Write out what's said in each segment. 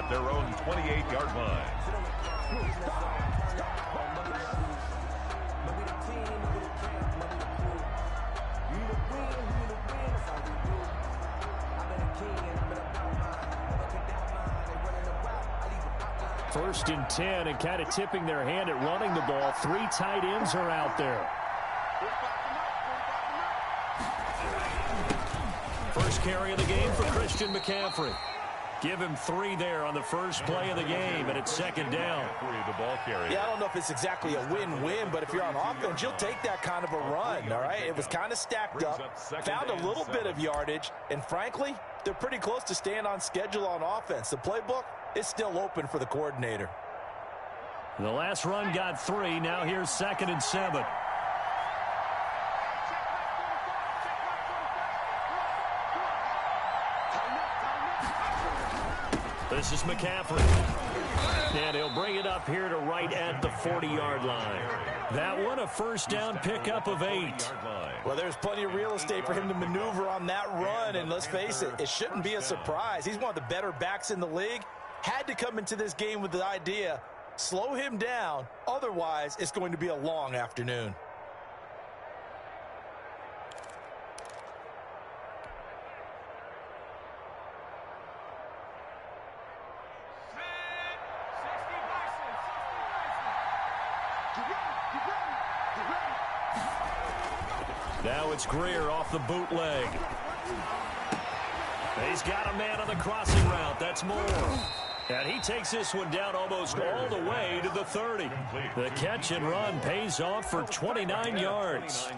at their own 28-yard line. First and 10, and kind of tipping their hand at running the ball. 3 tight ends are out there. First carry of the game for Christian McCaffrey. Give him 3 there on the first play of the game, and it's second down. The ball carrier. Yeah, I don't know if it's exactly a win-win, but if you're on offense, you'll take that kind of a run, all right? It was kind of stacked up, found a little bit of yardage, and frankly, they're pretty close to staying on schedule on offense. The playbook is still open for the coordinator. The last run got 3. Now here's second and 7. This is McCaffrey. And he'll bring it up here to right at the 40-yard line. That one, a first down pickup of 8. Well, there's plenty of real estate for him to maneuver on that run, and let's face it, it shouldn't be a surprise. He's one of the better backs in the league. Had to come into this game with the idea, slow him down, otherwise it's going to be a long afternoon. Now it's Greer off the bootleg. He's got a man on the crossing route. That's Moore. And he takes this one down almost all the way to the 30. The catch and run pays off for 29 yards.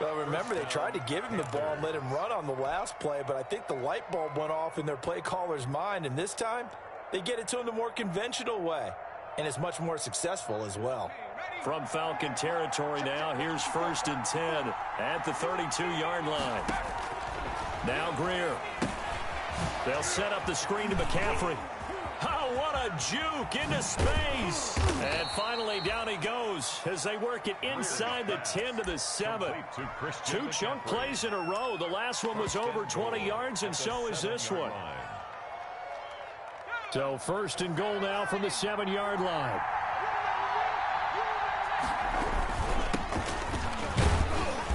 Well, remember, they tried to give him the ball and let him run on the last play, but I think the light bulb went off in their play caller's mind, and this time they get it to him the more conventional way, and it's much more successful as well. From Falcon territory now, here's first and 10 at the 32-yard line. Now Greer. They'll set up the screen to McCaffrey. Oh, what a juke into space. And finally down he goes as they work it inside the 10 to the 7. 2 chunk plays in a row. The last one was over 20 yards, and so is this one. So first and goal now from the 7-yard line.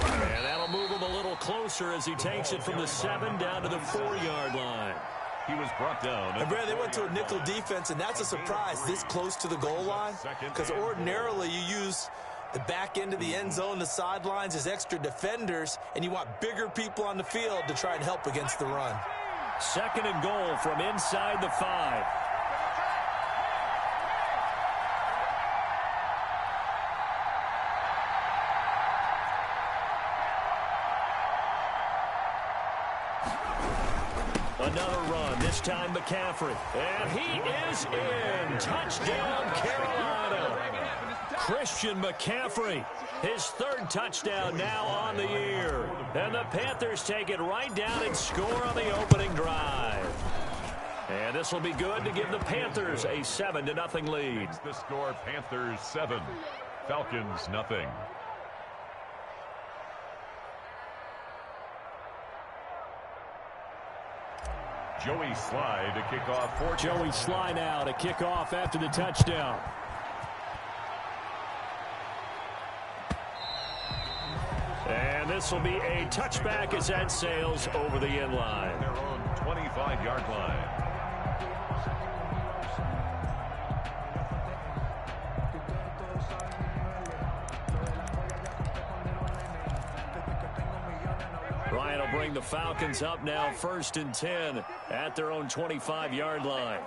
And that'll move him a little closer as he takes it from the 7 down to the 4-yard line. He was brought down. And Brad, they went to a nickel defense, and that's a surprise this close to the goal line, because ordinarily you use the back end of the end zone, the sidelines as extra defenders, and you want bigger people on the field to try and help against the run. Second and goal from inside the 5. Another run, this time McCaffrey. And he is in. Touchdown, Carolina. Christian McCaffrey, his 3rd touchdown now on the year. And the Panthers take it right down and score on the opening drive. And this will be good to give the Panthers a 7-0 lead. The score, Panthers 7, Falcons nothing. Joey Sly to kick off for Joey Sly now to kick off after the touchdown. And this will be a touchback as that sails over the end line. Their own 25-yard line. Ryan will bring the Falcons up now, first and 10 at their own 25-yard line.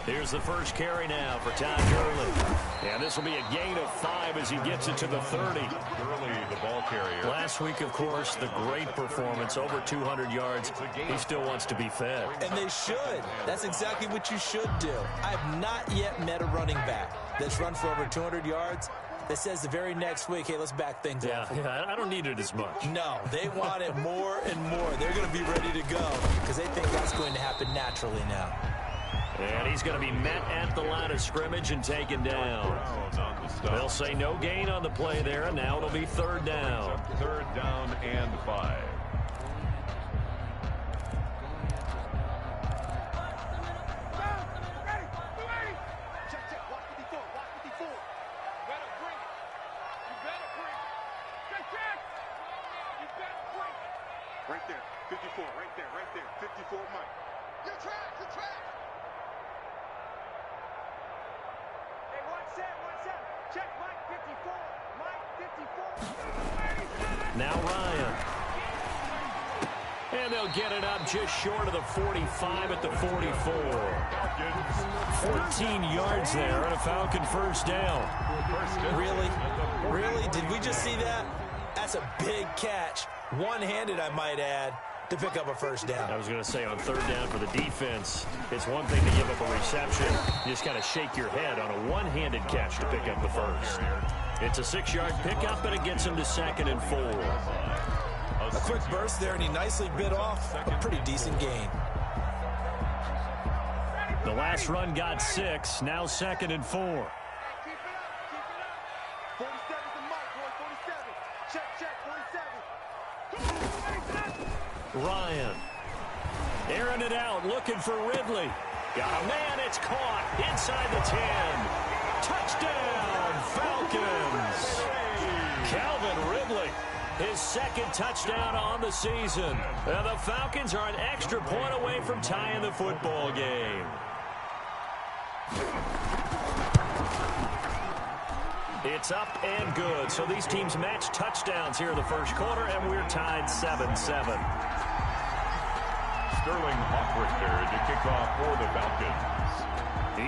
Here's the first carry now for Todd Gurley. And this will be a gain of 5 as he gets it to the 30. Gurley, the ball carrier. Last week, of course, the great performance, over 200 yards. He still wants to be fed. And they should. That's exactly what you should do. I have not yet met a running back that's run for over 200 yards that says the very next week, hey, let's back things up. Yeah, I don't need it as much. No, they want it more and more. They're going to be ready to go because they think that's going to happen naturally now. And he's going to be met at the line of scrimmage and taken down. They'll say no gain on the play there, and now it'll be 3rd down. 3rd down and 5. 54, right there, 54, Mike. You're trash, you're trash. Hey, 1-7. Check Mike 54. Mike 54. Now Ryan. And they'll get it up just short of the 45 at the 44. 14 yards there and a Falcon first down. Really? Did we just see that? That's a big catch. One-handed, I might add, to pick up a first down. I was going to say on third down for the defense, it's one thing to give up a reception. You just kind of shake your head on a one-handed catch to pick up the first. It's a 6-yard pickup, and it gets him to 2nd and 4. A quick burst there, and he nicely bit off a pretty decent gain. The last run got 6, now 2nd and 4. Keep it up. 47's the mark, boy. 47. Check, 47. Ryan. Airing it out, looking for Ridley. Got a man, it's caught inside the 10. Touchdown, Falcons. Calvin Ridley, his 2nd touchdown on the season. And the Falcons are an extra point away from tying the football game. It's up and good. So these teams match touchdowns here in the first quarter, and we're tied 7-7. Sterling Hawkrichter to kick off for the Falcons.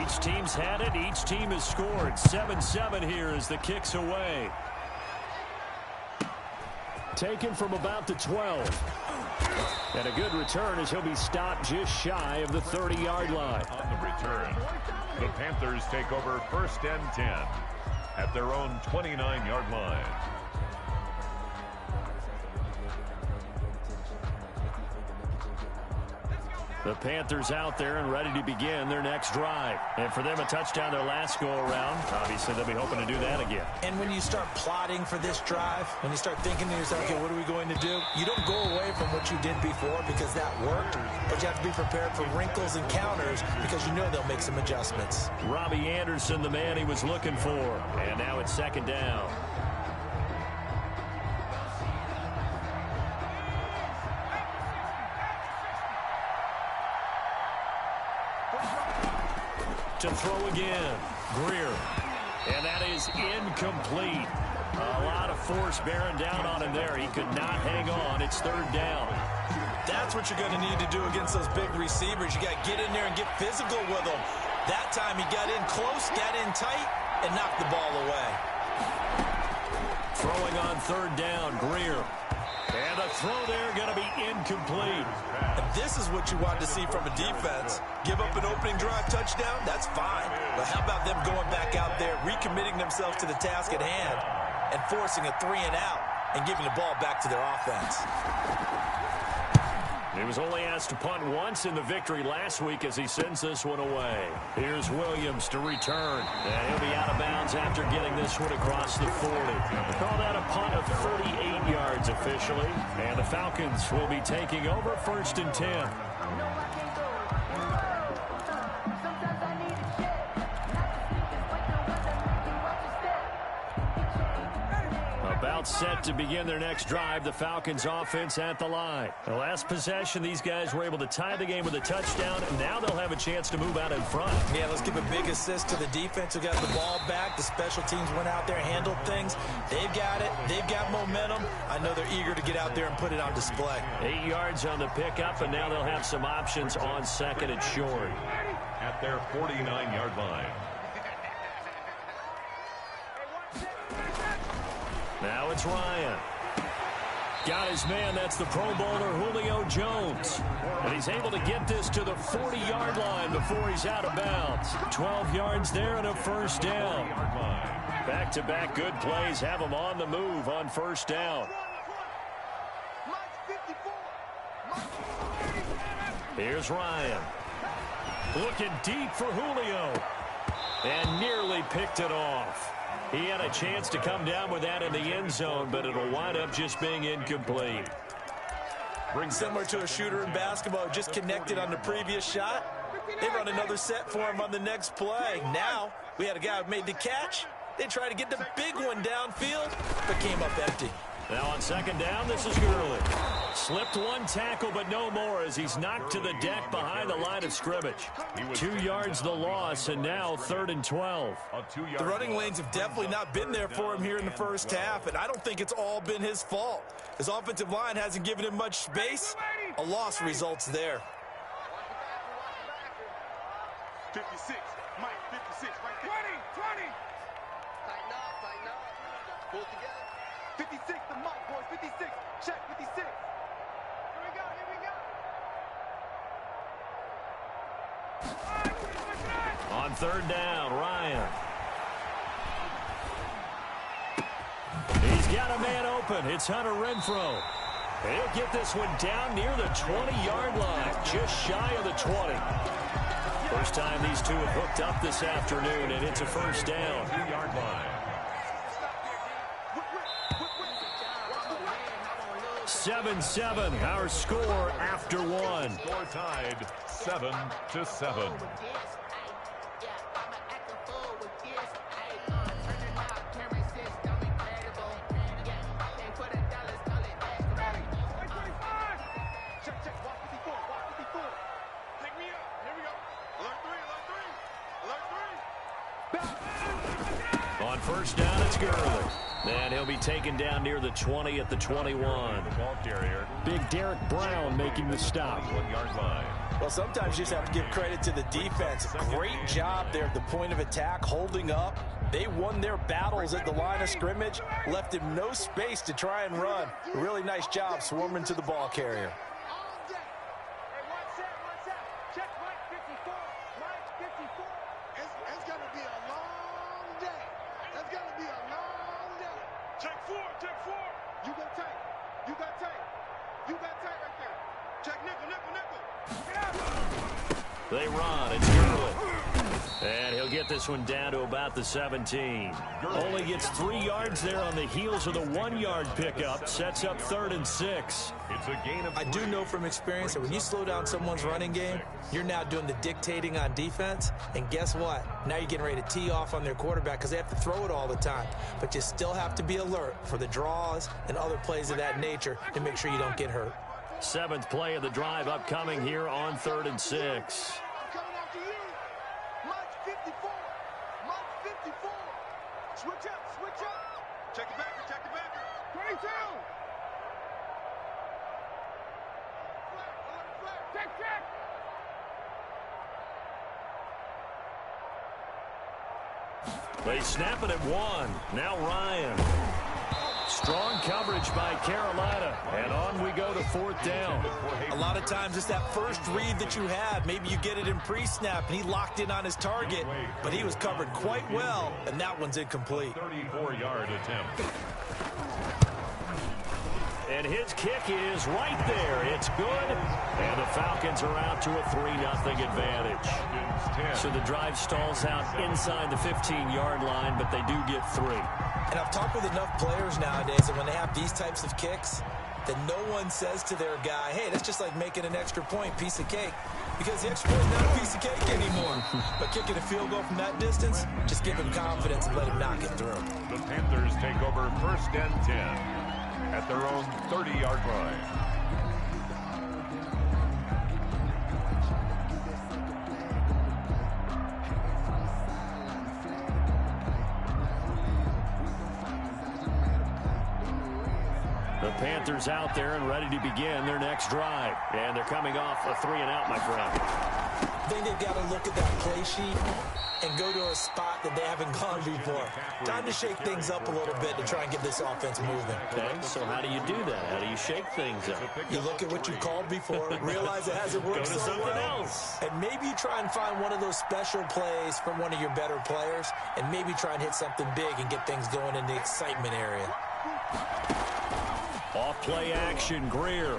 Each team's had it. Each team has scored. 7-7 here as the kick's away. Taken from about the 12. And a good return as he'll be stopped just shy of the 30-yard line. On the return, the Panthers take over 1st and 10 at their own 29-yard line. The Panthers out there and ready to begin their next drive. And for them, a touchdown their last go-around. Obviously, they'll be hoping to do that again. And when you start plotting for this drive, when you start thinking to yourself, okay, what are we going to do? You don't go away from what you did before because that worked, but you have to be prepared for wrinkles and counters because you know they'll make some adjustments. Robbie Anderson, the man he was looking for. And now it's 2nd down. To throw again, Greer. And that is incomplete. A lot of force bearing down on him there. He could not hang on. It's 3rd down. That's what you're going to need to do against those big receivers. You got to get in there and get physical with them. That time he got in close, got in tight, and knocked the ball away. Throwing on 3rd down, Greer. And the throw there going to be incomplete. And this is what you want to see from a defense. Give up an opening drive touchdown, that's fine. But how about them going back out there, recommitting themselves to the task at hand, and forcing a 3-and-out and giving the ball back to their offense. He was only asked to punt once in the victory last week as he sends this one away. Here's Williams to return. And he'll be out of bounds after getting this one across the 40. Call that a punt of 38 yards officially. And the Falcons will be taking over 1st and 10. About set to begin their next drive. The Falcons offense at the line. The last possession, these guys were able to tie the game with a touchdown, and now they'll have a chance to move out in front. Yeah, let's give a big assist to the defense who got the ball back. The special teams went out there, handled things. They've got it. They've got momentum. I know they're eager to get out there and put it on display. 8 yards on the pickup, and now they'll have some options on 2nd and short. At their 49-yard line. Now it's Ryan. Got his man. That's the Pro Bowler Julio Jones. And he's able to get this to the 40-yard line before he's out of bounds. 12 yards there and a first down. Back-to-back good plays have him on the move on 1st down. Here's Ryan. Looking deep for Julio. And nearly picked it off. He had a chance to come down with that in the end zone, but it'll wind up just being incomplete. Similar to a shooter in basketball, just connected on the previous shot. They run another set for him on the next play. Now, we had a guy who made the catch. They tried to get the big one downfield, but came up empty. Now on 2nd down, this is Gurley. Slipped one tackle, but no more as he's knocked to the deck behind the line of scrimmage. 2 yards the loss, and now 3rd and 12. The running lanes have definitely not been there for him here in the first half, and I don't think it's all been his fault. His offensive line hasn't given him much space. A loss results there. 56, Mike, 56, right there. 20. Tighten up. Pull together. 56, the Mike, boys, 56. Check, 56. Here we go. On 3rd down, Ryan. He's got a man open. It's Hunter Renfrow. He'll get this one down near the 20-yard line, just shy of the 20. First time these two have hooked up this afternoon, and it's a first down. 2-yard line. 7-7, our score after one. Score tied 7-7. On first down, it's Gurley. And he'll be taken down near the 20 at the 21. Ball carrier. Big Derek Brown making the stop. 1-yard line. Well, sometimes you just have to give credit to the defense. Great job there at the point of attack, holding up. They won their battles at the line of scrimmage, left him no space to try and run. A really nice job swarming to the ball carrier. Hey, one set. Check Mike 54. Mike 54. It's going to be a long day. It's going to be a long day. Check 4. You got tight. You got tight right there. Check nickel. They run. It's Gurley. And he'll get this one down to about the 17. Only gets 3 yards there on the heels of the 1-yard pickup. Sets up 3rd and 6. It's a gain of I do know from experience that when you slow down someone's running game, you're now doing the dictating on defense. And guess what? Now you're getting ready to tee off on their quarterback because they have to throw it all the time. But you still have to be alert for the draws and other plays of that nature to make sure you don't get hurt. 7th play of the drive upcoming here on 3rd and 6. I'm coming after you. Mike 54. Switch up. Check the backer. 22. Flag. Check. They snap it at 1. Now Ryan. Strong coverage by Carolina. And on we go to 4th down. A lot of times it's that first read that you have. Maybe you get it in pre-snap, and he locked in on his target, but he was covered quite well, and that one's incomplete. 34-yard attempt. And his kick is right there. It's good. And the Falcons are out to a 3-0 advantage. So the drive stalls out inside the 15-yard line, but they do get 3. And I've talked with enough players nowadays that when they have these types of kicks, that no one says to their guy, hey, that's just like making an extra point, piece of cake. Because the extra point is not a piece of cake anymore. But kicking a field goal from that distance, just give him confidence and let him knock it through. The Panthers take over 1st and 10 at their own 30-yard line. The Panthers out there and ready to begin their next drive. And they're coming off a 3-and-out, my friend. I think they've got to look at that play sheet and go to a spot that they haven't gone before. Time to shake things up a little bit to try and get this offense moving. Okay, so how do you do that? How do you shake things up? You look at what you called before, realize it hasn't worked Go to so something well, else. and maybe you try and find one of those special plays from one of your better players, and maybe try and hit something big and get things going in the excitement area. Off play action, Greer.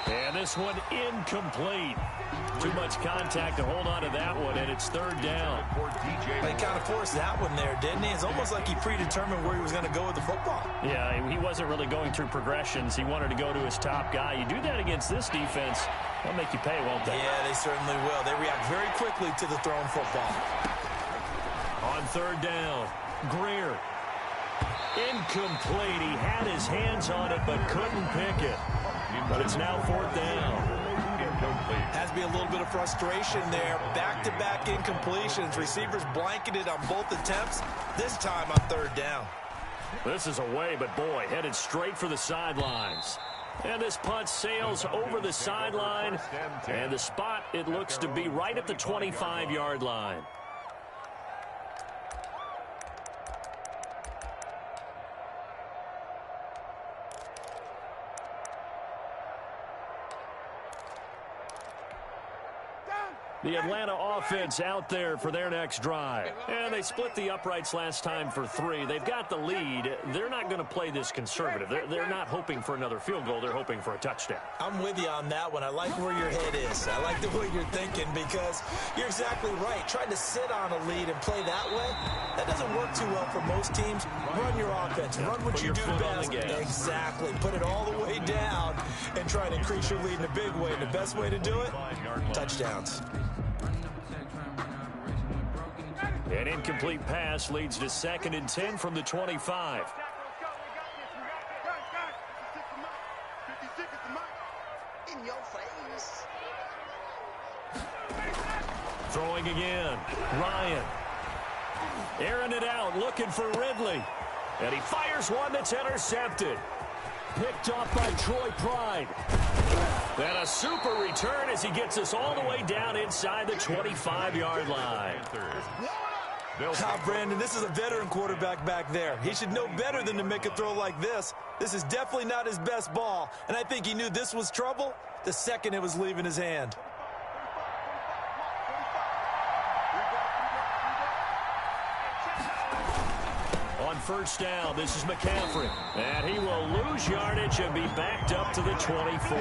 And this one incomplete. Too much contact to hold on to that one, and it's 3rd down. He kind of forced that one there, didn't he? It's almost like he predetermined where he was going to go with the football. Yeah, he wasn't really going through progressions. He wanted to go to his top guy. You do that against this defense, they'll make you pay, won't they? Yeah, they certainly will. They react very quickly to the thrown football. On 3rd down, Greer. Incomplete. He had his hands on it but couldn't pick it. But it's now 4th down. Has to be a little bit of frustration there. Back-to-back incompletions. Receivers blanketed on both attempts. This time on 3rd down. This is away, but boy, headed straight for the sidelines. And this punt sails over the sideline. And the spot, it looks to be right at the 25-yard line. The Atlanta offense out there for their next drive. And they split the uprights last time for 3. They've got the lead. They're not going to play this conservative. They're not hoping for another field goal. They're hoping for a touchdown. I'm with you on that one. I like where your head is. I like the way you're thinking because you're exactly right. Trying to sit on a lead and play that way, that doesn't work too well for most teams. Run your offense. Run what you do best. Exactly. Put it all the way down and try to increase your lead in a big way. And the best way to do it, touchdowns. An incomplete pass leads to 2nd and 10 from the 25. In your face. Throwing again. Ryan. Airing it out, looking for Ridley. And he fires one that's intercepted. Picked off by Troy Pride. And a super return as he gets us all the way down inside the 25-yard line. Brandon, this is a veteran quarterback back there. He should know better than to make a throw like this. This is definitely not his best ball, and I think he knew this was trouble the second it was leaving his hand. On 1st down, this is McCaffrey. And he will lose yardage and be backed up to the 24.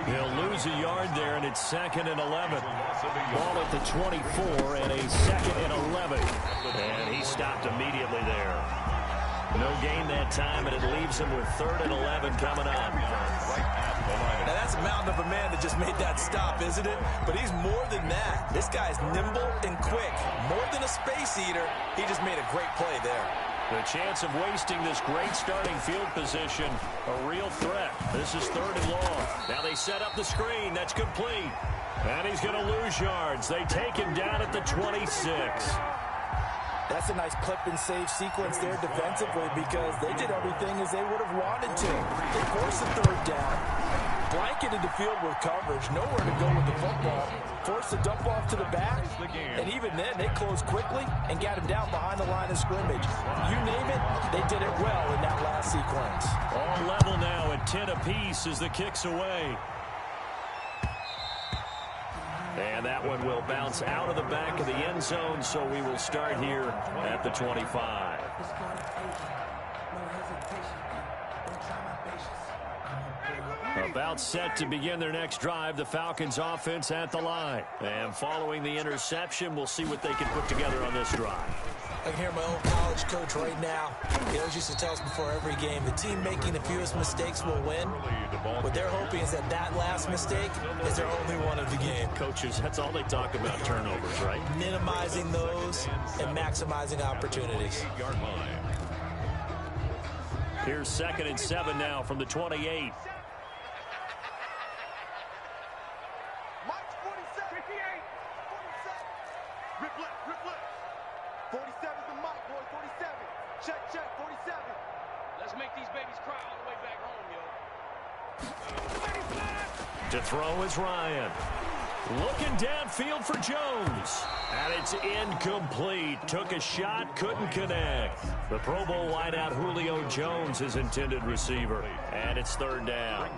He'll lose a yard there, and it's 2nd and 11. Ball at the 24 and a 2nd and 11. And he stopped immediately there. No gain that time, and it leaves him with 3rd and 11 coming up. Now, that's a mountain of a man that just made that stop, isn't it? But he's more than that. This guy's nimble and quick. More than a space eater, he just made a great play there. The chance of wasting this great starting field position, a real threat. This is 3rd and long. Now they set up the screen. That's complete. And he's going to lose yards. They take him down at the 26. That's a nice clip and save sequence there defensively because they did everything as they would have wanted to. They forced the 3rd down, blanketed the field with coverage, nowhere to go with the football, forced the dump off to the back, and even then they closed quickly and got him down behind the line of scrimmage. You name it, they did it well in that last sequence. All level now at 10 apiece as the kick's away. And that one will bounce out of the back of the end zone, so we will start here at the 25. About set to begin their next drive, the Falcons offense at the line. And following the interception, we'll see what they can put together on this drive. I can hear my old college coach right now. He always used to tell us before every game, the team making the fewest mistakes will win. What they're hoping is that that last mistake is their only one of the game. Coaches, that's all they talk about, turnovers, right? Minimizing those and maximizing opportunities. Here's 2nd and 7 now from the 28. To throw is Ryan. Looking downfield for Jones. And it's incomplete. Took a shot, couldn't connect. The Pro Bowl wideout Julio Jones is intended receiver. And it's 3rd down.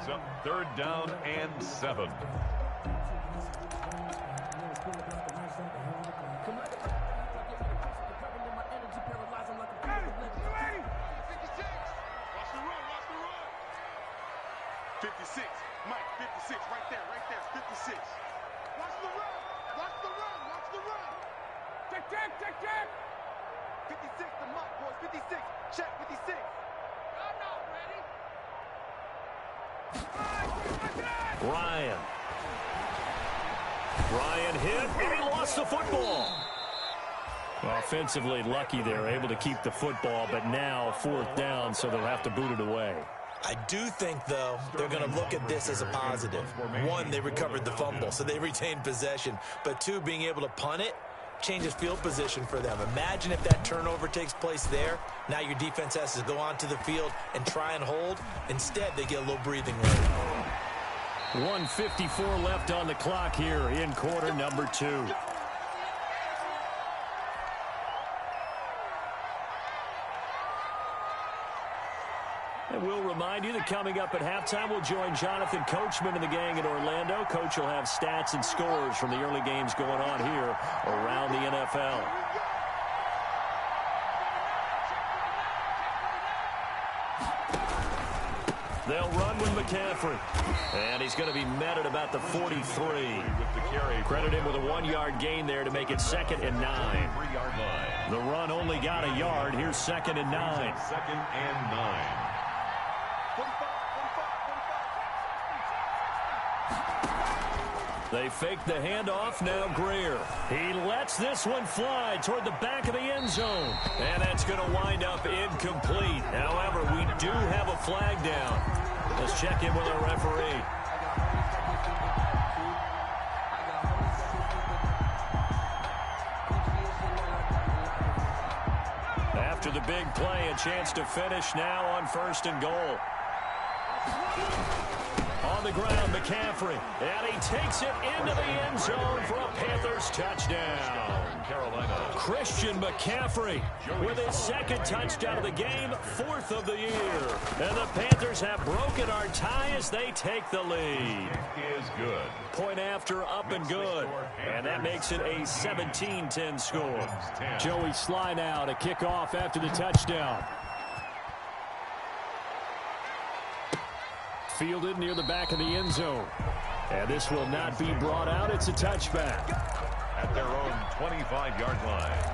3rd down and 7. Ryan hit, and he lost the football. Offensively lucky they're able to keep the football, but now 4th down, so they'll have to boot it away. I do think, though, they're going to look at this as a positive. 1, they recovered the fumble, so they retained possession. But 2, being able to punt it changes field position for them. Imagine if that turnover takes place there. Now your defense has to go onto the field and try and hold. Instead, they get a little breathing room. 1:54 left on the clock here in quarter number 2. And we'll remind you that coming up at halftime, we'll join Jonathan Coachman and the gang in Orlando. Coach will have stats and scores from the early games going on here around the NFL. They'll run with McCaffrey. And he's going to be met at about the 43. Credit him with a 1-yard gain there to make it 2nd and 9. The run only got a yard. Here's 2nd and 9. 2nd and 9. They fake the handoff. Now Greer. He lets this one fly toward the back of the end zone. And that's going to wind up incomplete. However, we do have a flag down. Let's check in with our referee. After the big play, a chance to finish now on 1st and goal. On the ground, McCaffrey. And he takes it into the end zone for a Panthers touchdown. Carolina. Christian McCaffrey with his 2nd touchdown of the game, 4th of the year. And the Panthers have broken our tie as they take the lead. It is good. Point after, up and good. And that makes it a 17-10 score. Joey Sly now to kick off after the touchdown. Fielded near the back of the end zone. And this will not be brought out. It's a touchback. At their own 25-yard line.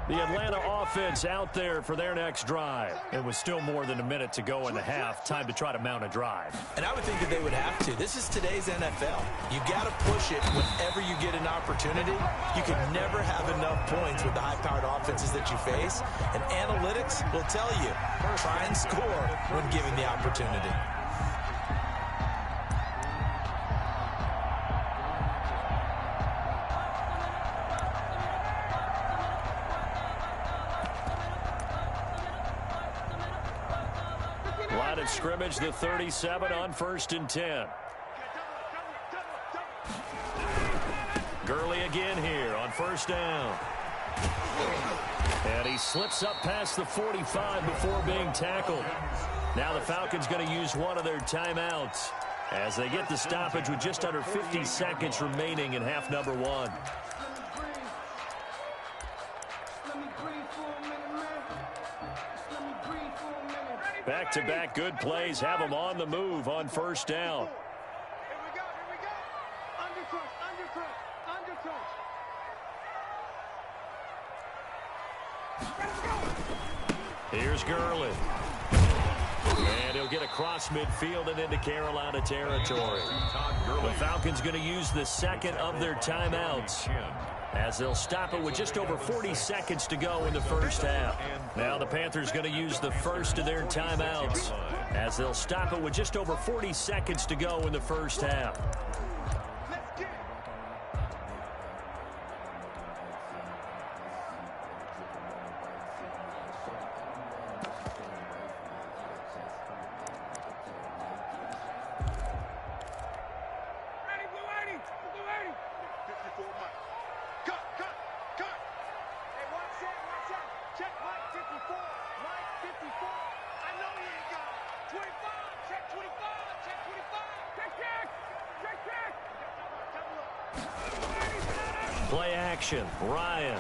The Atlanta offense out there for their next drive. It was still more than a minute to go in the half. Time to try to mount a drive. And I would think that they would have to. This is today's NFL. You got to push it whenever you get an opportunity. You can never have enough points with the high-powered offenses that you face. And analytics will tell you, try and score when given the opportunity. Line of scrimmage, the 37 on 1st and 10. Gurley again here on 1st down. And he slips up past the 45 before being tackled. Now the Falcons going to use one of their timeouts as they get the stoppage with just under 50 seconds remaining in half number 1. Back-to-back good plays have them on the move on 1st down. Here we go. Undercrush. Here's Gurley. And he'll get across midfield and into Carolina territory. The Falcons going to use the 2nd of their timeouts as they'll stop it with just over 40 seconds to go in the 1st half. Now the Panthers going to use the 1st of their timeouts as they'll stop it with just over 40 seconds to go in the 1st half. Play action. Ryan.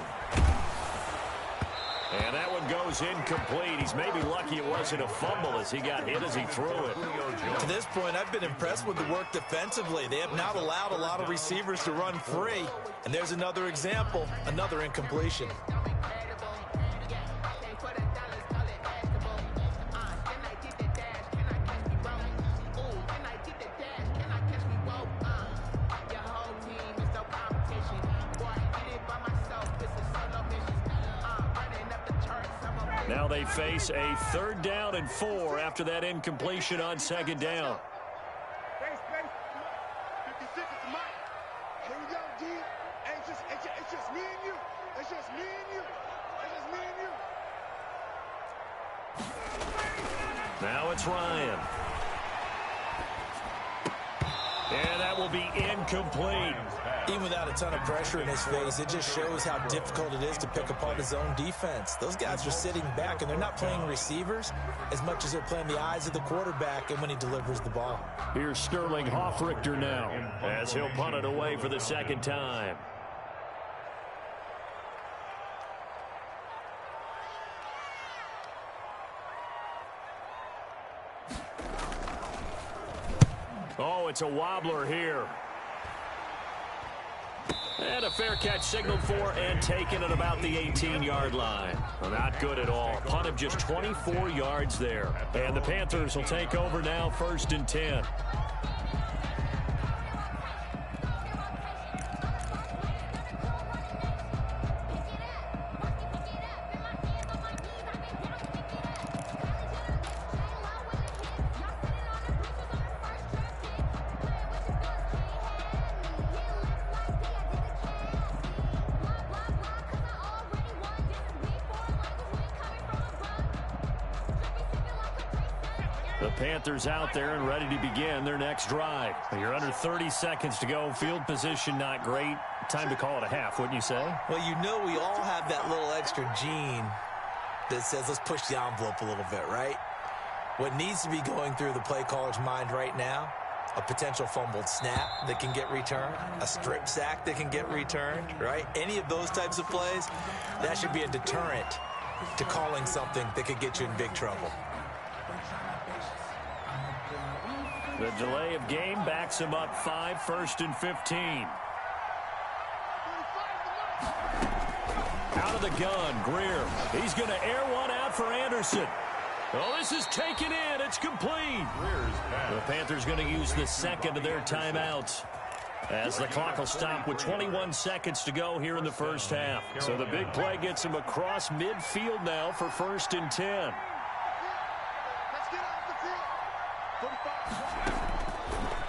And that one goes incomplete. He's maybe lucky it wasn't a fumble as he got hit as he threw it. To this point, I've been impressed with the work defensively. They have not allowed a lot of receivers to run free. And there's another example, another incompletion. Now they face a 3rd down and 4 after that incompletion on 2nd down. 50 seconds, Mike. Here we go, D. Hey, it's just me and you. It's just me and you. It's just me and you. Now it's Ryan. And that will be incomplete. Even without a ton of pressure in his face, it just shows how difficult it is to pick apart his own defense. Those guys are sitting back, and they're not playing receivers as much as they're playing the eyes of the quarterback and when he delivers the ball. Here's Sterling Hoffrichter now as he'll punt it away for the 2nd time. Oh, it's a wobbler here. And a fair catch signaled for and taken at about the 18-yard line. Well, not good at all. Punt of just 24 yards there. And the Panthers will take over now, 1st and 10. The Panthers out there and ready to begin their next drive. You're under 30 seconds to go. Field position not great. Time to call it a half, wouldn't you say? Well, you know we all have that little extra gene that says let's push the envelope a little bit, right? What needs to be going through the play caller's mind right now, a potential fumbled snap that can get returned, a strip sack that can get returned, right? Any of those types of plays, that should be a deterrent to calling something that could get you in big trouble. The delay of game backs him up 5, 1st and 15. Out of the gun, Greer. He's going to air one out for Anderson. Oh, this is taken in. It's complete. The Panthers going to use the 2nd of their timeouts as the clock will stop with 21 seconds to go here in the 1st half. So the big play gets him across midfield now for 1st and 10.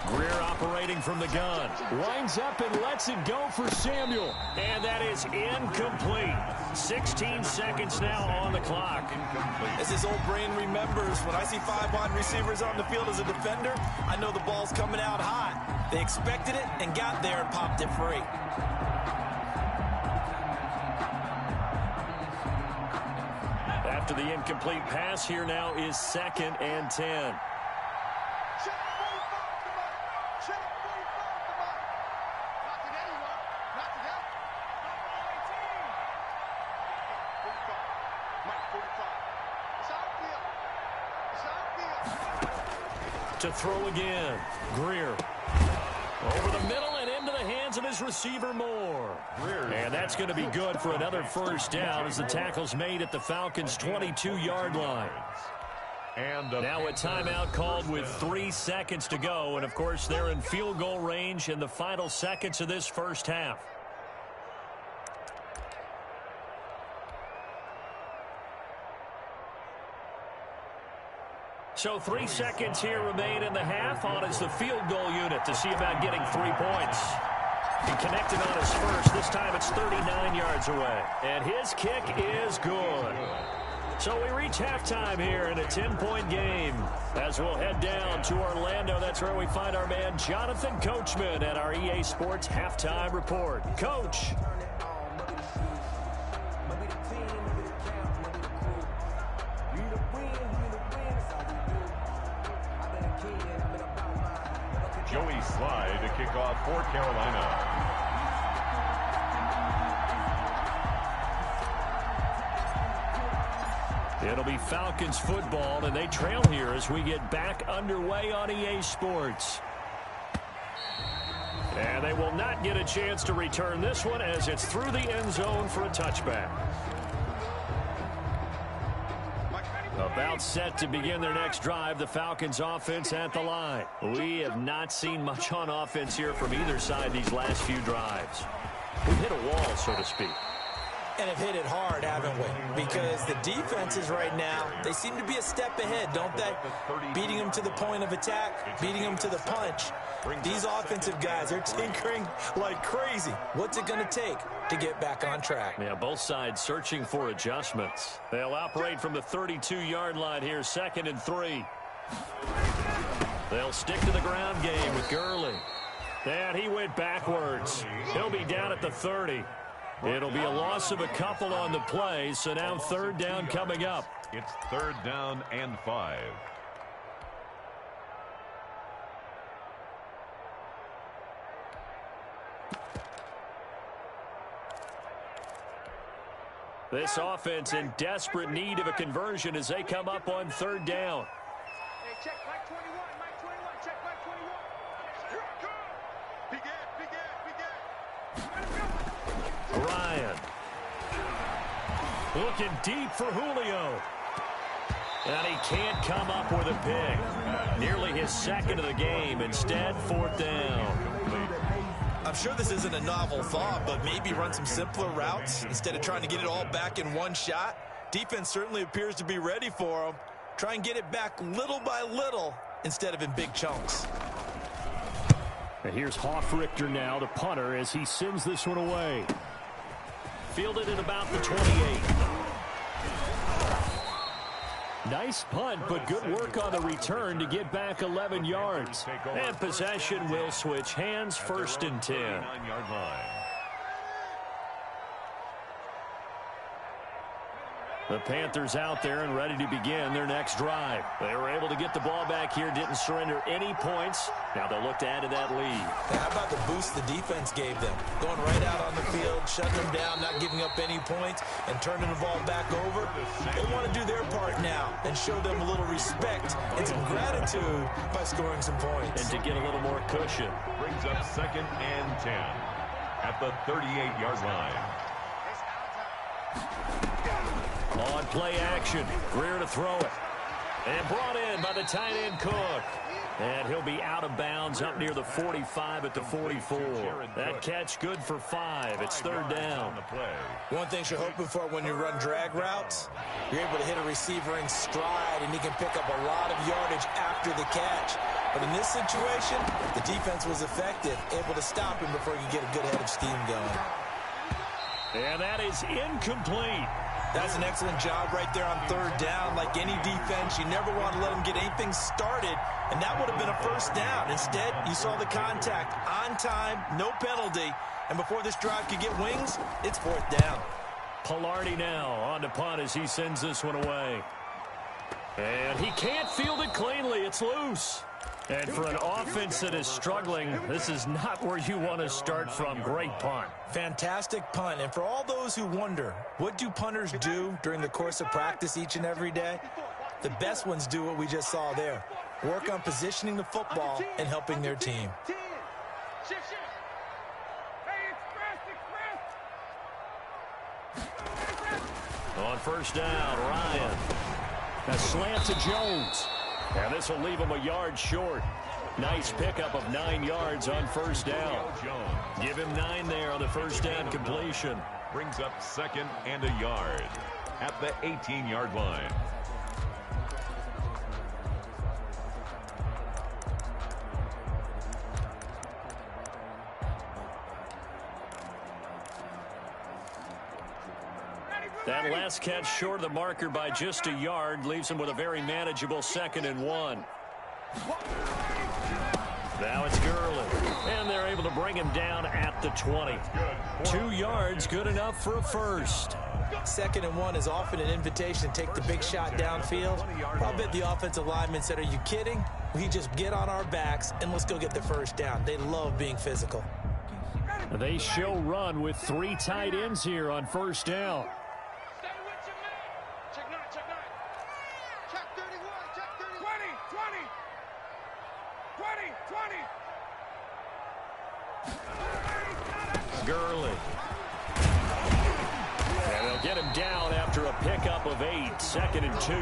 Greer operating from the gun. Winds up and lets it go for Samuel. And that is incomplete. 16 seconds now on the clock. As his old brain remembers, when I see 5 wide receivers on the field as a defender, I know the ball's coming out hot. They expected it and got there and popped it free. After the incomplete pass, here now is 2nd and 10. To throw again. Greer. Over the middle and into the hands of his receiver Moore. And that's going to be good for another 1st down as the tackle's made at the Falcons' 22-yard line. And now a timeout called with 3 seconds to go. And, of course, they're in field goal range in the final seconds of this 1st half. So 3 seconds here remain in the half on as the field goal unit to see about getting 3 points. He connected on his first. This time it's 39 yards away. And his kick is good. So we reach halftime here in a 10-point game. As we'll head down to Orlando, that's where we find our man Jonathan Coachman at our EA Sports Halftime Report. Coach. Joey Slye to kick off for Carolina. It'll be Falcons football, and they trail here as we get back underway on EA Sports. And they will not get a chance to return this one as it's through the end zone for a touchback. About set to begin their next drive, the Falcons offense at the line. We have not seen much on offense here from either side these last few drives. We've hit a wall, so to speak. And have hit it hard, haven't we? Because the defenses right now, they seem to be a step ahead, don't they? Beating them to the point of attack, beating them to the punch. These offensive guys are tinkering like crazy. What's it going to take to get back on track? Yeah, both sides searching for adjustments. They'll operate from the 32-yard line here, 2nd and 3. They'll stick to the ground game with Gurley. And he went backwards. He'll be down at the 30. It'll be a loss of a couple on the play, so now 3rd down coming up. It's 3rd down and 5. This offense in desperate need of a conversion as they come up on 3rd down. Hey, check Mike 21, Mike 21, check Mike 21. Big Ed. Ryan. Looking deep for Julio. And he can't come up with a pick. Nearly his 2nd of the game. Instead, 4th down. I'm sure this isn't a novel thought, but maybe run some simpler routes instead of trying to get it all back in one shot. Defense certainly appears to be ready for them. Try and get it back little by little instead of in big chunks. And here's Hoffrichter now, the punter, as he sends this one away. Fielded at about the 28. Nice punt, but good work on the return to get back 11 yards. And possession will switch hands, 1st and 10. 9-yard line. The Panthers out there and ready to begin their next drive. They were able to get the ball back here, didn't surrender any points. Now they'll look to add to that lead. How about the boost the defense gave them? Going right out on the field, shutting them down, not giving up any points, and turning the ball back over. They want to do their part now and show them a little respect and some gratitude by scoring some points. And to get a little more cushion. Brings up 2nd and 10 at the 38-yard line. On play action, Greer to throw it. And brought in by the tight end Cook. And he'll be out of bounds up near the 45 at the 44. That catch good for 5. It's 3rd down. One thing you're hoping for when you run drag routes, you're able to hit a receiver in stride, and he can pick up a lot of yardage after the catch. But in this situation, the defense was effective, able to stop him before he could get a good head of steam going. And that is incomplete. That's an excellent job right there on 3rd down. Like any defense, you never want to let them get anything started, and that would have been a 1st down. Instead, you saw the contact on time, no penalty, and before this drive could get wings, it's 4th down. Pilardi now on the punt as he sends this one away. And he can't field it cleanly. It's loose. And for an offense that is struggling, this is not where you want to start from. Great punt. Fantastic punt. And for all those who wonder, what do punters do during the course of practice each and every day? The best ones do what we just saw there. Work on positioning the football and helping their team. On 1st down, Ryan. A slant to Jones. And this will leave him a yard short. Nice pickup of 9 yards on 1st down. Give him 9 there on the 1st down completion. Brings up 2nd and a yard at the 18-yard line. That last catch short of the marker by just a yard leaves him with a very manageable 2nd and 1. Now it's Gurley. And they're able to bring him down at the 20. 2 yards, good enough for a 1st. 2nd and 1 is often an invitation to take the big shot downfield. I'll bet the offensive lineman said, are you kidding? We just get on our backs and let's go get the 1st down. They love being physical. They show run with 3 tight ends here on 1st down. Stay with your man. Check 9, check 9. Gurley. And they'll get him down after a pickup of 8, 2nd and 2.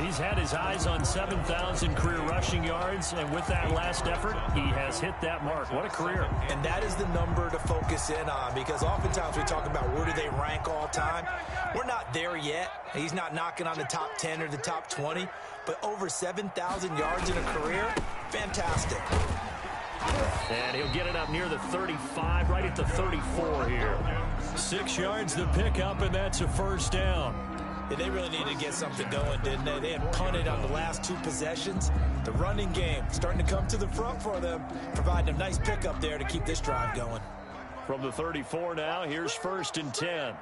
He's had his eyes on 7,000 career rushing yards, and with that last effort, he has hit that mark. What a career. And that is the number to focus in on, because oftentimes we talk about where do they rank all time. We're not there yet. He's not knocking on the top 10 or the top 20, but over 7,000 yards in a career, fantastic. And he'll get it up near the 35, right at the 34 here. 6 yards to pick up, and that's a first down. Yeah, they really needed to get something going, didn't they? They had punted on the last 2 possessions. The running game starting to come to the front for them, providing a nice pickup there to keep this drive going. From the 34 now, here's 1st and 10.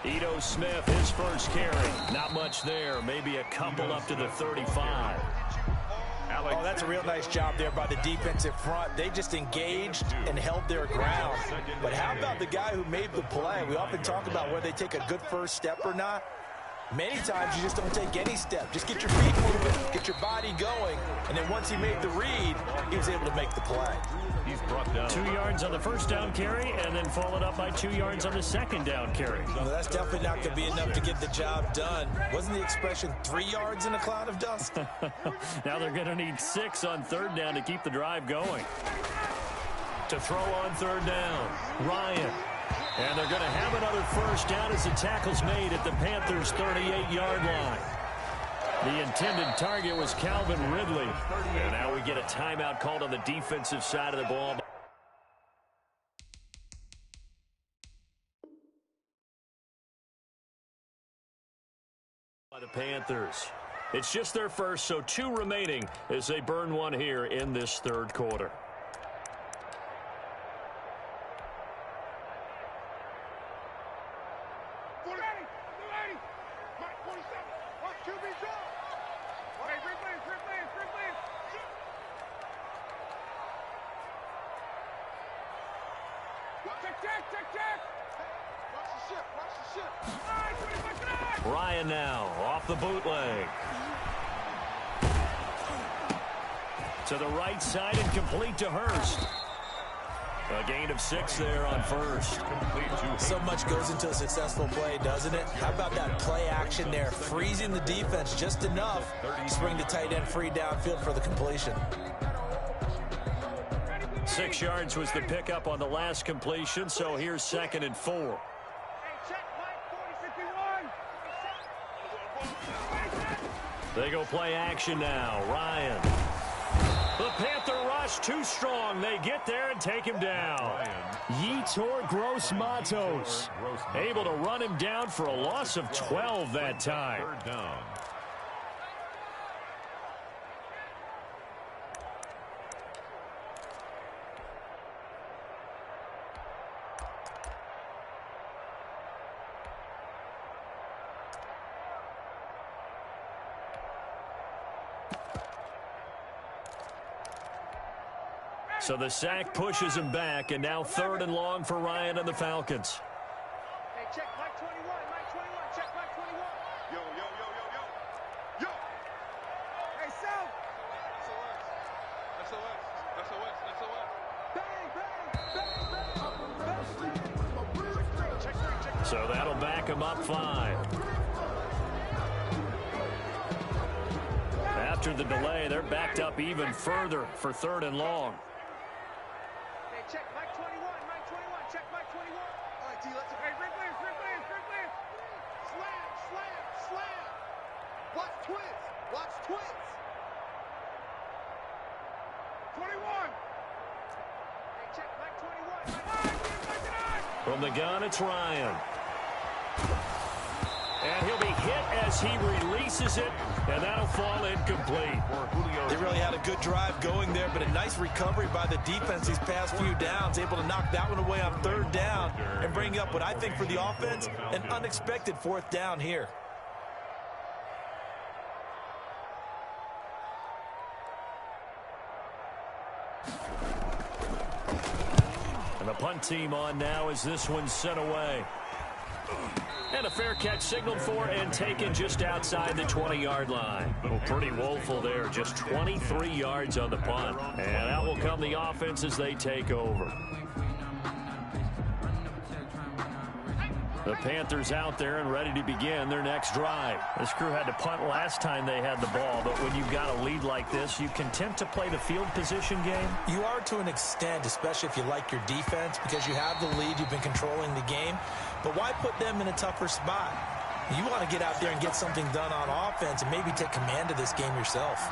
Ito Smith, his first carry. Not much there. Maybe a couple up to the 35. Oh, that's a real nice job there by the defensive front. They just engaged and held their ground. But how about the guy who made the play? We often talk about whether they take a good first step or not. Many times you just don't take any step. Just get your feet moving, get your body going, and then once he made the read, he was able to make the play. He's brought down 2 yards on the first down carry, and then followed up by 2 yards on the second down carry. Well, that's definitely not going to be enough to get the job done. Wasn't the expression 3 yards in a cloud of dust? Now they're going to need 6 on 3rd down to keep the drive going. To throw on 3rd down, Ryan. And they're going to have another first down as the tackle's made at the Panthers' 38-yard line. The intended target was Calvin Ridley. And now we get a timeout called on the defensive side of the ball. By the Panthers. It's just their first, so 2 remaining as they burn 1 here in this 3rd quarter. Ryan now off the bootleg. To the right side and complete to Hurst. A gain of 6 there on first. So much goes into a successful play, doesn't it? How about that play action there, freezing the defense just enough to bring the tight end free downfield for the completion. 6 yards was the pickup on the last completion, so here's 2nd and 4. They go play action now. Ryan. The Panther rush too strong. They get there and take him down. Yetur Gross-Matos able to run him down for a loss of 12 that time. 3rd down. So the sack pushes him back, and now 3rd and long for Ryan and the Falcons. Hey, check Mike 21, Mike 21, check Mike 21. Yo, yo, yo, yo, yo. Yo. Hey, South. SOS. SOS. SOS. Bang, bang, bang, bang. So that'll back him up 5. After the delay, they're backed up even further for 3rd and long. Hey, check Mike 21, Mike 21, check Mike 21. All right, D, let's go. Hey, Ridley. Slam. Watch twins. 21. Hey, check Mike 21. From the gun, it's Ryan. And he'll be hit as he releases it, and that'll fall incomplete. They really had a good drive going there, but a nice recovery by the defense these past few downs, able to knock that one away on 3rd down and bring up what I think for the offense, an unexpected 4th down here. And the punt team on now as this one's sent away. And a fair catch signaled for and taken just outside the 20-yard line. Well, pretty woeful there. Just 23 yards on the punt. And out will come the offense as they take over. The Panthers out there and ready to begin their next drive. This crew had to punt last time they had the ball, but when you've got a lead like this, you can tempt to play the field position game. You are to an extent, especially if you like your defense, because you have the lead, you've been controlling the game. But why put them in a tougher spot? You want to get out there and get something done on offense and maybe take command of this game yourself.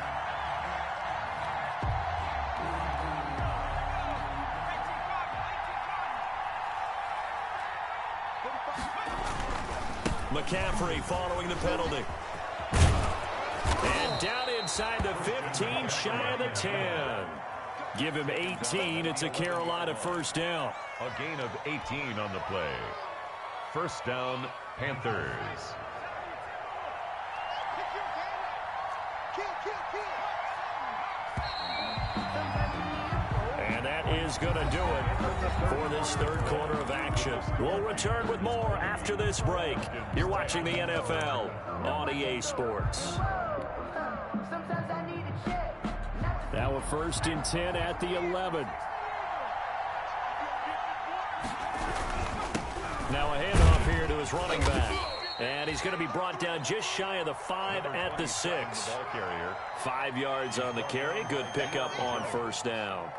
McCaffrey following the penalty. And down inside the 15, shy of the 10. Give him 18. It's a Carolina first down. A gain of 18 on the play. First down, Panthers. And that is going to do it for this third quarter of action. We'll return with more after this break. You're watching the NFL on EA Sports. Now a first and 10 at the 11. Now a handoff here to his running back. And he's going to be brought down just shy of the 5 at the 6. 5 yards on the carry. Good pickup on first down.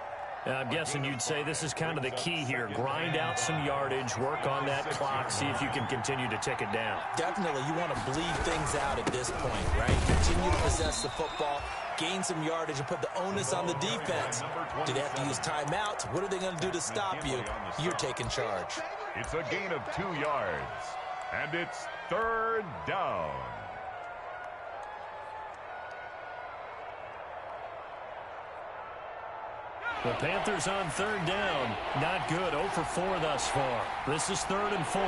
I'm guessing you'd say this is kind of the key here. Grind out some yardage, work on that clock, see if you can continue to tick it down. Definitely, you want to bleed things out at this point, right? Continue to possess the football, gain some yardage, and put the onus on the defense. Do they have to use timeouts? What are they going to do to stop you? You're taking charge. It's a gain of 2 yards, and it's third down. The Panthers on third down. Not good. 0 for 4 thus far. This is 3rd and 4.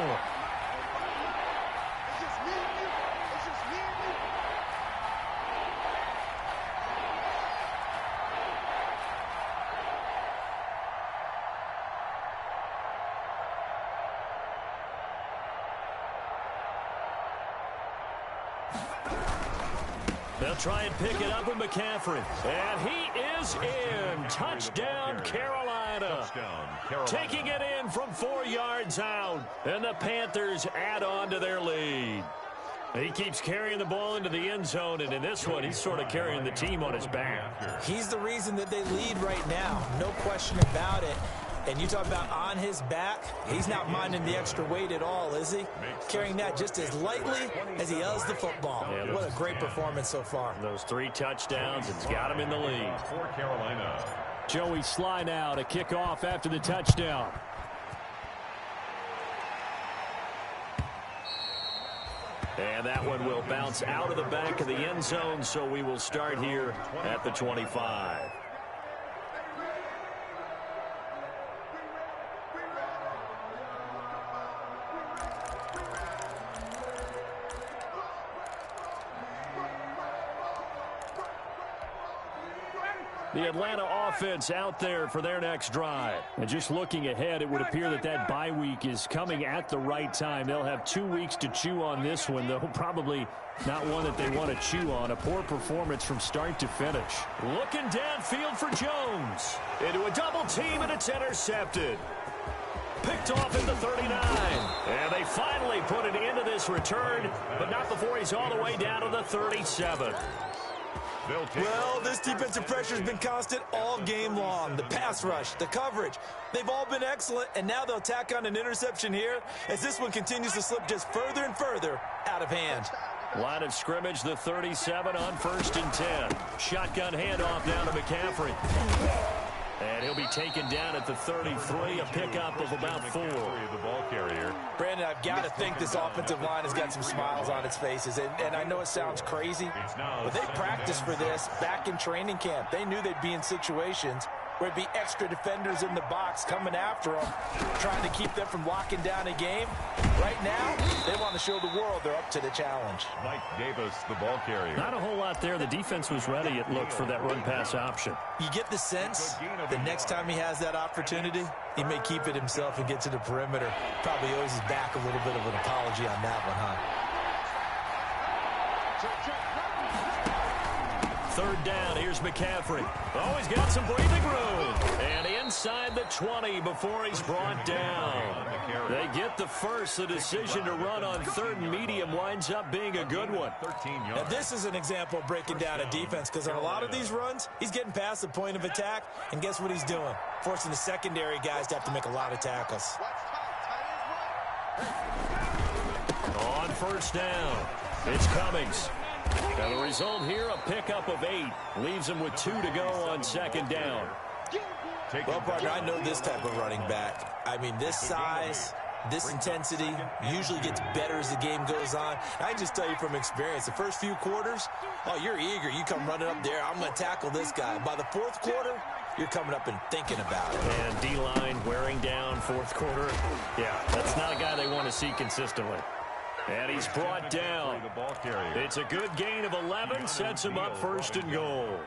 They'll try and pick it up with McCaffrey. And he is in. Touchdown, Carolina. Taking it in from 4 yards out. And the Panthers add on to their lead. He keeps carrying the ball into the end zone, and in this one, he's sort of carrying the team on his back. He's the reason that they lead right now. No question about it. And you talk about on his back, he's not minding the extra weight at all, is he? Carrying that just as lightly as he does the football. Yeah, what a great performance so far. Those 3 touchdowns, it's got him in the lead. For Carolina. Joey Sly now to kick off after the touchdown. And that one will bounce out of the back of the end zone, so we will start here at the 25. The Atlanta offense out there for their next drive. And just looking ahead, it would appear that that bye week is coming at the right time. They'll have 2 weeks to chew on this one, though probably not one that they want to chew on. A poor performance from start to finish. Looking downfield for Jones. Into a double team, and it's intercepted. Picked off at the 39. And they finally put it into this return, but not before he's all the way down to the 37. Well, this defensive pressure has been constant all game long. The pass rush, the coverage, they've all been excellent, and now they'll tack on an interception here as this one continues to slip just further and further out of hand. Line of scrimmage, the 37 on 1st and 10. Shotgun handoff down to McCaffrey. And he'll be taken down at the 33, a pickup of about 4. The ball carrier. Brandon, I've got to think this offensive line has got some smiles on its faces. And I know it sounds crazy, but they practiced for this back in training camp. They knew they'd be in situations where there'd be extra defenders in the box coming after them, trying to keep them from locking down a game. Right now, they want to show the world they're up to the challenge. Mike Davis, the ball carrier. Not a whole lot there. The defense was ready, it looked, for that run-pass option. You get the sense the next time he has that opportunity, he may keep it himself and get to the perimeter. Probably owes his back a little bit of an apology on that one, huh? Third down, here's McCaffrey. Oh, he's got some breathing room. And inside the 20 before he's brought down. They get the first. The decision to run on third and medium winds up being a good one. 13 yards. Now, this is an example of breaking down a defense, because on a lot of these runs, he's getting past the point of attack, and guess what he's doing? Forcing the secondary guys to have to make a lot of tackles. On first down, it's Cummings. Now the result here, a pickup of 8. Leaves him with 2 to go on second down. Well, partner, I know this type of running back. I mean, this size, this intensity usually gets better as the game goes on. I can just tell you from experience, the first few quarters, oh, you're eager. You come running up there, I'm going to tackle this guy. By the fourth quarter, you're coming up and thinking about it. And D-line wearing down fourth quarter. Yeah, that's not a guy they want to see consistently. And he's brought down. It's a good gain of 11, sets him up first and goal.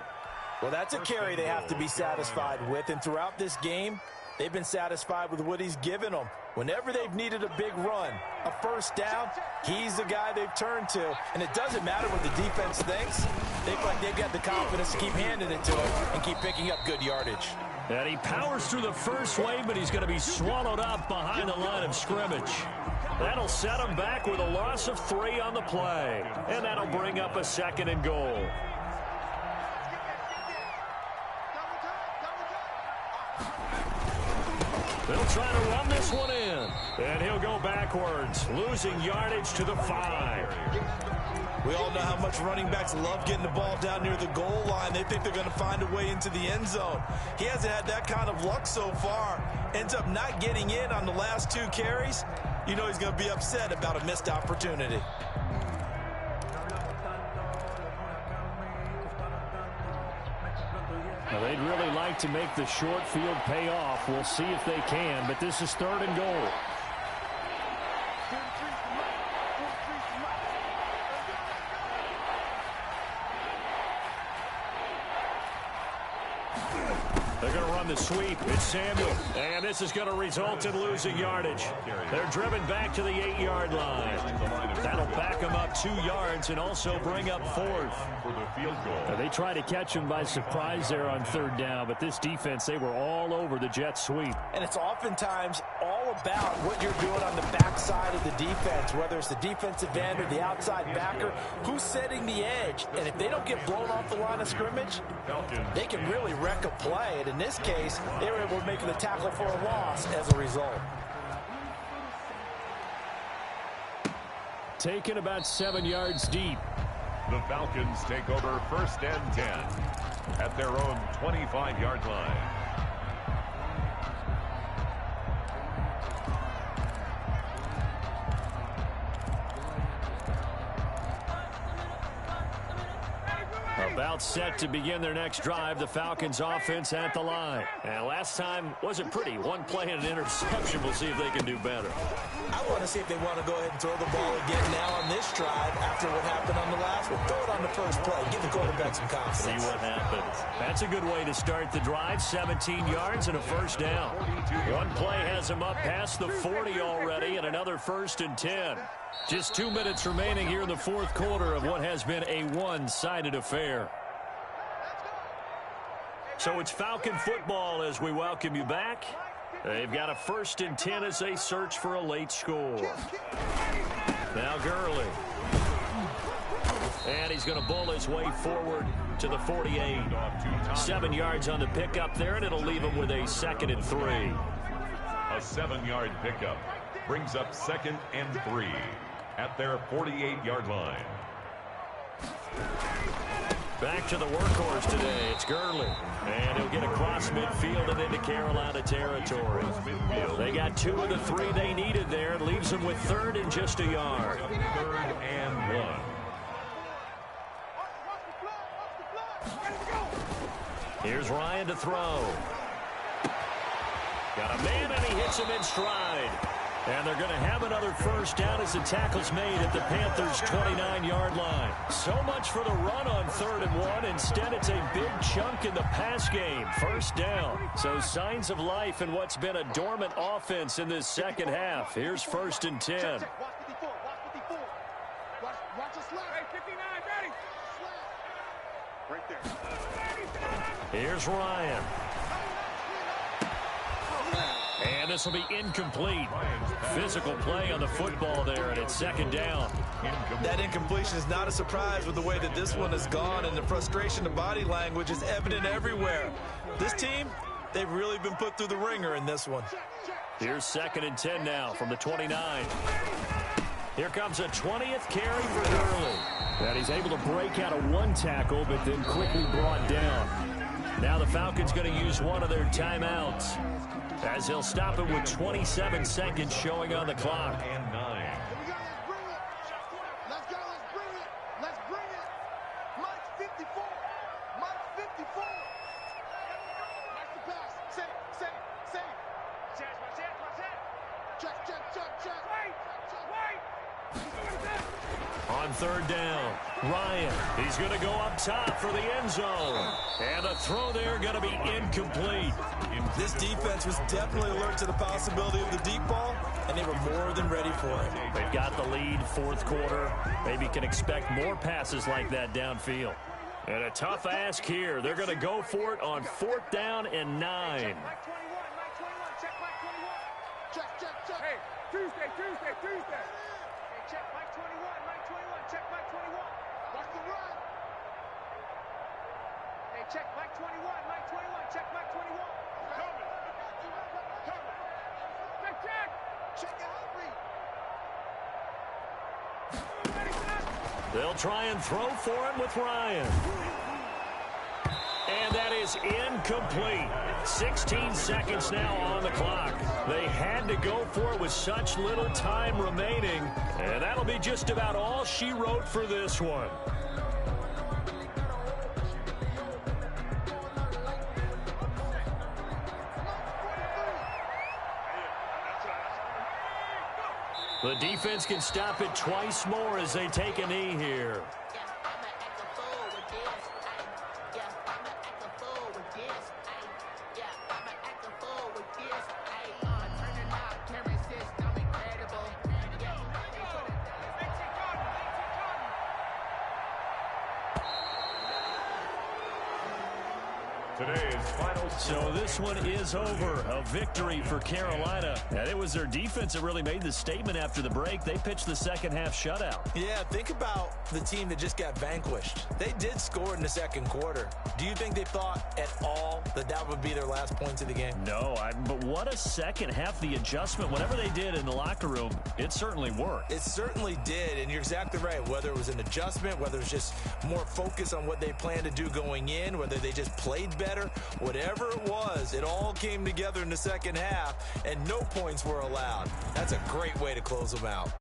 Well, that's a carry they have to be satisfied with, and throughout this game, they've been satisfied with what he's given them. Whenever they've needed a big run, a first down, he's the guy they've turned to. And it doesn't matter what the defense thinks. They feel like they've got the confidence to keep handing it to him and keep picking up good yardage. And he powers through the first wave, but he's going to be swallowed up behind the line of scrimmage. That'll set him back with a loss of 3 on the play. And that'll bring up a second and goal. They'll try to run this one in. And he'll go backwards, losing yardage to the 5. We all know how much running backs love getting the ball down near the goal line. They think they're going to find a way into the end zone. He hasn't had that kind of luck so far. Ends up not getting in on the last 2 carries. You know he's going to be upset about a missed opportunity. Well, they'd really like to make the short field pay off. We'll see if they can, but this is third and goal. They're going to run the sweep. It's Samuel. And this is going to result in losing yardage. They're driven back to the 8-yard line. That'll back them up 2 yards and also bring up 4th. For the field goal. They tried to catch him by surprise there on third down, but this defense, they were all over the jet sweep. And it's oftentimes all about what you're doing on the backside of the defense, whether it's the defensive end or the outside backer, who's setting the edge. And if they don't get blown off the line of scrimmage, they can really wreck a play. And in this case, they were able to make the tackle for a loss as a result. Taken about 7 yards deep. The Falcons take over first and 10 at their own 25-yard line. About set to begin their next drive. The Falcons offense at the line. And last time wasn't pretty. 1 play and an interception. We'll see if they can do better. I want to see if they want to go ahead and throw the ball again now on this drive after what happened on the last one. Throw it on the first play. Give the quarterback some confidence. See what happens. That's a good way to start the drive. 17 yards and a first down. 1 play has them up past the 40 already, and another first and 10. Just 2 minutes remaining here in the fourth quarter of what has been a one-sided affair. So it's Falcon football as we welcome you back. They've got a first and 10 as they search for a late score. Now Gurley. And he's going to bull his way forward to the 48. 7 yards on the pickup there, and it'll leave him with a 2nd and 3. A 7-yard pickup brings up 2nd and 3 at their 48-yard line. Back to the workhorse today. It's Gurley. And he'll get across midfield and into Carolina territory. They got 2 of the 3 they needed there. It leaves them with 3rd and just a yard. 3rd and 1. Here's Ryan to throw. Got a man, and he hits him in stride. And they're going to have another first down as the tackle's made at the Panthers' 29-yard line. So much for the run on 3rd and 1. Instead, it's a big chunk in the pass game. First down. So signs of life in what's been a dormant offense in this second half. Here's 1st and 10. Watch 54. Watch 54. Watch us left. Hey, 59, ready. Right there. Here's Ryan. And this will be incomplete. Physical play on the football there, and it's 2nd down. That incompletion is not a surprise with the way that this one has gone, and the frustration, the body language is evident everywhere. This team, they've really been put through the ringer in this one. Here's 2nd and 10 now from the 29. Here comes a 20th carry for Gurley. And he's able to break out of one tackle, but then quickly brought down. Now the Falcons going to use one of their timeouts, as they'll stop it with 27 seconds showing on the clock. And 9. Let's go, let's bring it. Let's bring it. Mike 54. Mike 54. Nice to pass. Say. Check. Wait. On 3rd down, Ryan, he's going to go up top for the end zone. And the throw there going to be incomplete. This defense was definitely alert to the possibility of the deep ball, and they were more than ready for it. They've got the lead, 4th quarter. Maybe can expect more passes like that downfield. And a tough ask here. They're going to go for it on 4th down and 9. Mike 21. Check Mike 21. Check. Hey, Tuesday. Hey, check Mike 21. Check Mike 21. Watch the run. Hey, check Mike 21. Check Mike 21. Coming. Check. Check it, hungry. Ready, son. They'll try and throw for him with Ryan. And that is incomplete. 16 seconds now on the clock. They had to go for it with such little time remaining. And that'll be just about all she wrote for this one. The defense can stop it twice more as they take a knee here. Today's final. So this one is over. A victory for Carolina. And it was their defense that really made the statement after the break. They pitched the second half shutout. Yeah, think about the team that just got vanquished. They did score in the 2nd quarter. Do you think they thought at all that that would be their last points of the game? No, but what a second half. The adjustment, whatever they did in the locker room, it certainly worked. It certainly did, and you're exactly right. Whether it was an adjustment, whether it was just more focus on what they planned to do going in, whether they just played better, whatever it was, it all came together in the second half, and no points were allowed. That's a great way to close them out.